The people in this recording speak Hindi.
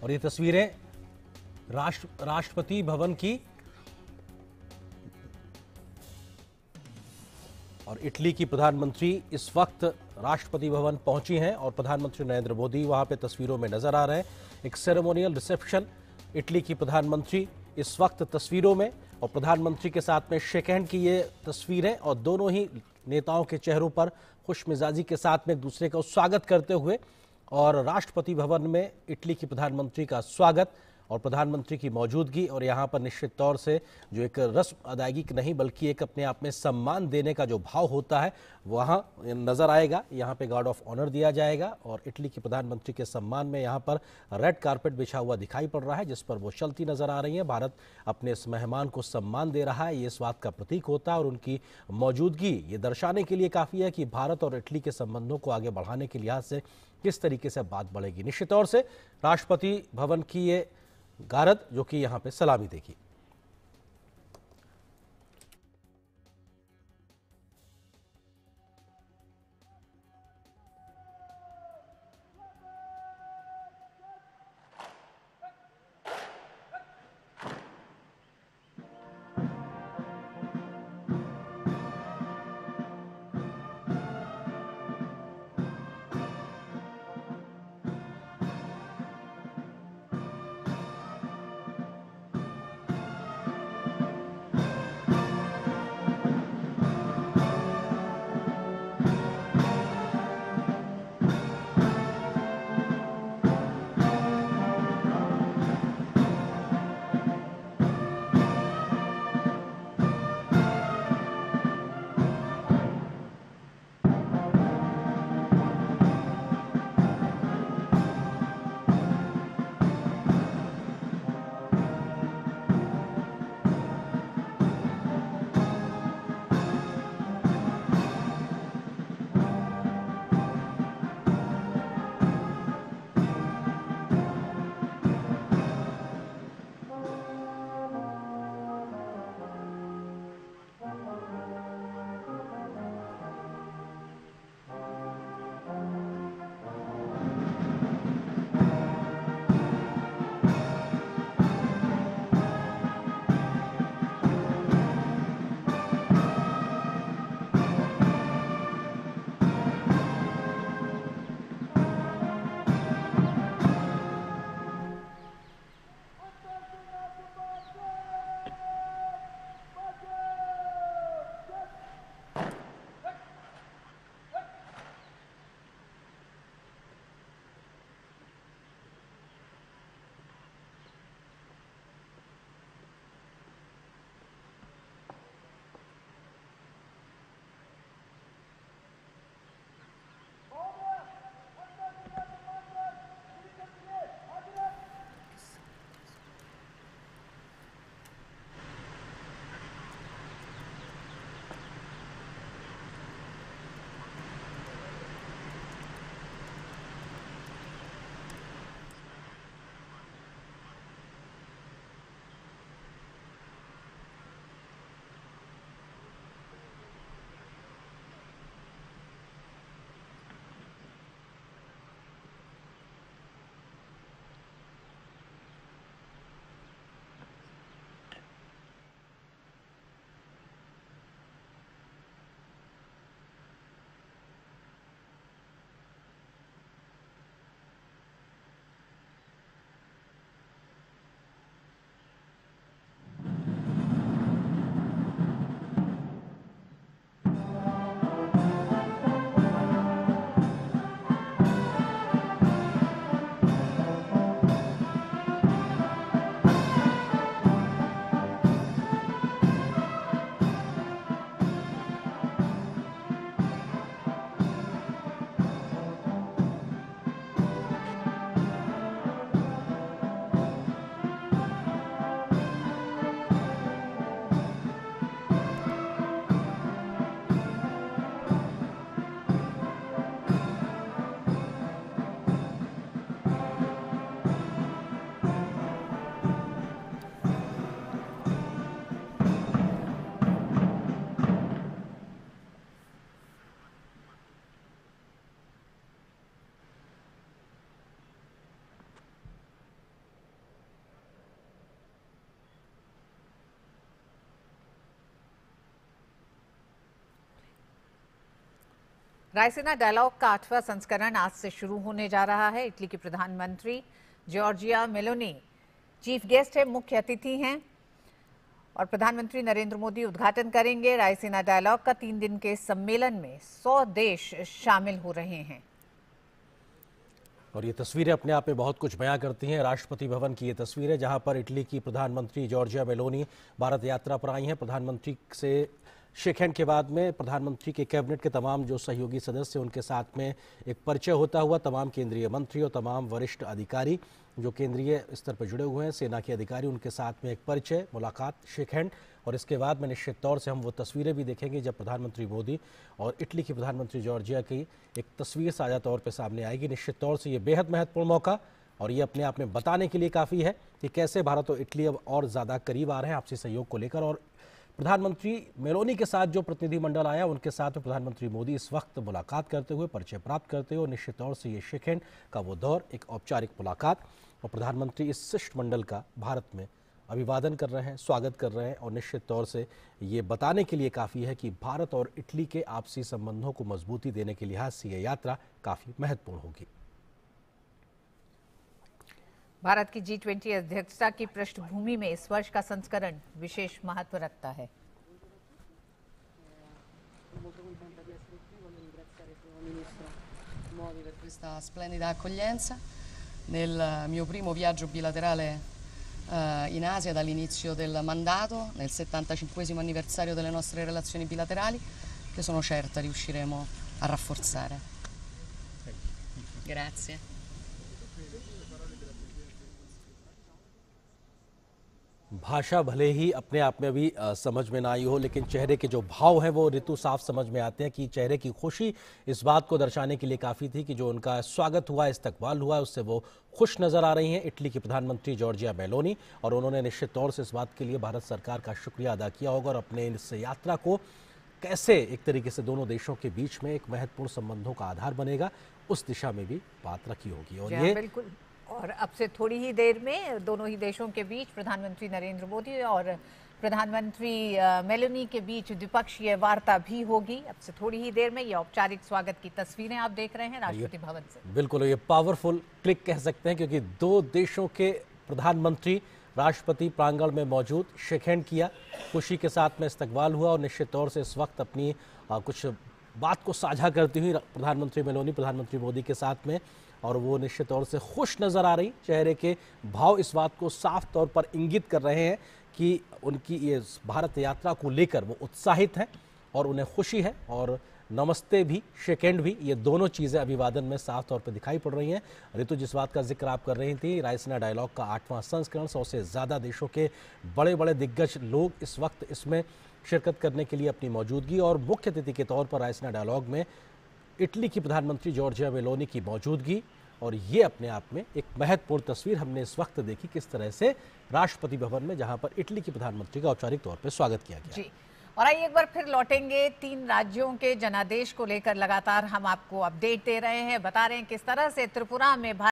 और ये तस्वीरें राष्ट्रपति भवन की और इटली की प्रधानमंत्री इस वक्त राष्ट्रपति भवन पहुंची हैं और प्रधानमंत्री नरेंद्र मोदी वहां पे तस्वीरों में नजर आ रहे हैं। एक सेरेमोनियल रिसेप्शन, इटली की प्रधानमंत्री इस वक्त तस्वीरों में और प्रधानमंत्री के साथ में शेक हैंड की ये तस्वीरें और दोनों ही नेताओं के चेहरों पर खुशमिजाजी के साथ में एक दूसरे का स्वागत करते हुए और राष्ट्रपति भवन में इटली की प्रधानमंत्री का स्वागत और प्रधानमंत्री की मौजूदगी और यहाँ पर निश्चित तौर से जो एक रस्म अदायगी नहीं बल्कि एक अपने आप में सम्मान देने का जो भाव होता है वहाँ नजर आएगा। यहाँ पे गार्ड ऑफ ऑनर दिया जाएगा और इटली की प्रधानमंत्री के सम्मान में यहाँ पर रेड कारपेट बिछा हुआ दिखाई पड़ रहा है जिस पर वो चलती नजर आ रही है। भारत अपने इस मेहमान को सम्मान दे रहा है, ये इस बात का प्रतीक होता है और उनकी मौजूदगी ये दर्शाने के लिए काफ़ी है कि भारत और इटली के संबंधों को आगे बढ़ाने के लिहाज से किस तरीके से बात बढ़ेगी। निश्चित तौर से राष्ट्रपति भवन की ये गारद जो कि यहां पे सलामी देगी। रायसीना डायलॉग का 8वां संस्करण आज से शुरू होने जा रहा है। इटली की प्रधानमंत्री जॉर्जिया मेलोनी चीफ गेस्ट है, मुख्य अतिथि हैं और प्रधानमंत्री नरेंद्र मोदी उद्घाटन करेंगे। रायसीना डायलॉग का 3 दिन के सम्मेलन में 100 देश शामिल हो रहे हैं। और ये तस्वीरें अपने आप में बहुत कुछ बयां करती हैं। राष्ट्रपति भवन की ये तस्वीर है जहां पर इटली की प्रधानमंत्री जॉर्जिया मेलोनी भारत यात्रा पर आई हैं। प्रधानमंत्री से शेक हैंड के बाद में प्रधानमंत्री के कैबिनेट के तमाम जो सहयोगी सदस्य उनके साथ में एक परिचय होता हुआ, तमाम केंद्रीय मंत्री और तमाम वरिष्ठ अधिकारी जो केंद्रीय स्तर पर जुड़े हुए हैं, सेना के अधिकारी, उनके साथ में एक परिचय, मुलाकात, शेक हैंड। और इसके बाद में निश्चित तौर से हम वो तस्वीरें भी देखेंगे जब प्रधानमंत्री मोदी और इटली की प्रधानमंत्री जॉर्जिया की एक तस्वीर साझा तौर पर सामने आएगी। निश्चित तौर से ये बेहद महत्वपूर्ण मौका और ये अपने आप में बताने के लिए काफ़ी है कि कैसे भारत और इटली अब और ज़्यादा करीब आ रहे हैं आपसी सहयोग को लेकर। और प्रधानमंत्री मेलोनी के साथ जो प्रतिनिधिमंडल आया उनके साथ में प्रधानमंत्री मोदी इस वक्त मुलाकात करते हुए, परिचय प्राप्त करते हुए, निश्चित तौर से ये शेक हैंड का वो दौर, एक औपचारिक मुलाकात। और प्रधानमंत्री इस शिष्टमंडल का भारत में अभिवादन कर रहे हैं, स्वागत कर रहे हैं और निश्चित तौर से ये बताने के लिए काफ़ी है कि भारत और इटली के आपसी संबंधों को मजबूती देने के लिहाज से ये यात्रा काफ़ी महत्वपूर्ण होगी। भारत की G20 अध्यक्षता की पृष्ठभूमि में इस वर्ष का संस्करण विशेष महत्व रखता है। Per questa splendida accoglienza nel mio primo viaggio bilaterale in Asia dall'inizio del mandato, nel 75° anniversario delle nostre relazioni bilaterali, che sono certa riusciremo a rafforzare. Grazie. भाषा भले ही अपने आप में भी समझ में ना आई हो, लेकिन चेहरे के जो भाव हैं वो ऋतु साफ समझ में आते हैं कि चेहरे की खुशी इस बात को दर्शाने के लिए काफ़ी थी कि जो उनका स्वागत हुआ, इस्तकबाल हुआ, उससे वो खुश नज़र आ रही हैं इटली की प्रधानमंत्री जॉर्जिया मेलोनी। और उन्होंने निश्चित तौर से इस बात के लिए भारत सरकार का शुक्रिया अदा किया होगा और अपने इस यात्रा को कैसे एक तरीके से दोनों देशों के बीच में एक महत्वपूर्ण संबंधों का आधार बनेगा उस दिशा में भी बात रखी होगी। और ये बिल्कुल, और अब से थोड़ी ही देर में दोनों ही देशों के बीच प्रधानमंत्री नरेंद्र मोदी और प्रधानमंत्री मेलोनी के बीच द्विपक्षीय वार्ता भी होगी। अब से थोड़ी ही देर में ये औपचारिक स्वागत की तस्वीरें आप देख रहे हैं राष्ट्रपति भवन से। बिल्कुल, ये पावरफुल क्लिक कह सकते हैं क्योंकि दो देशों के प्रधानमंत्री राष्ट्रपति प्रांगण में मौजूद, शेक हैंड किया, खुशी के साथ में इस्तकबाल हुआ और निश्चित तौर से इस वक्त अपनी कुछ बात को साझा करती हुई प्रधानमंत्री मेलोनी प्रधानमंत्री मोदी के साथ में, और वो निश्चित तौर से खुश नज़र आ रही। चेहरे के भाव इस बात को साफ तौर पर इंगित कर रहे हैं कि उनकी ये भारत यात्रा को लेकर वो उत्साहित हैं और उन्हें खुशी है। और नमस्ते भी, शेक हैंड भी, ये दोनों चीज़ें अभिवादन में साफ तौर पर दिखाई पड़ रही हैं। ऋतु, जिस बात का जिक्र आप कर रही थी, रायसीना डायलॉग का 8वां संस्करण, 100 से ज़्यादा देशों के बड़े बड़े दिग्गज लोग इस वक्त इसमें शिरकत करने के लिए अपनी मौजूदगी और मुख्य अतिथि के तौर पर रायसीना डायलॉग में इटली की प्रधानमंत्री जॉर्जिया मेलोनी की मौजूदगी। और ये अपने आप में एक महत्वपूर्ण तस्वीर हमने इस वक्त देखी किस तरह से राष्ट्रपति भवन में, जहां पर इटली की प्रधानमंत्री का औपचारिक तौर पर स्वागत किया गया। जी, और आइए एक बार फिर लौटेंगे 3 राज्यों के जनादेश को लेकर। लगातार हम आपको अपडेट दे रहे हैं, बता रहे हैं किस तरह से त्रिपुरा में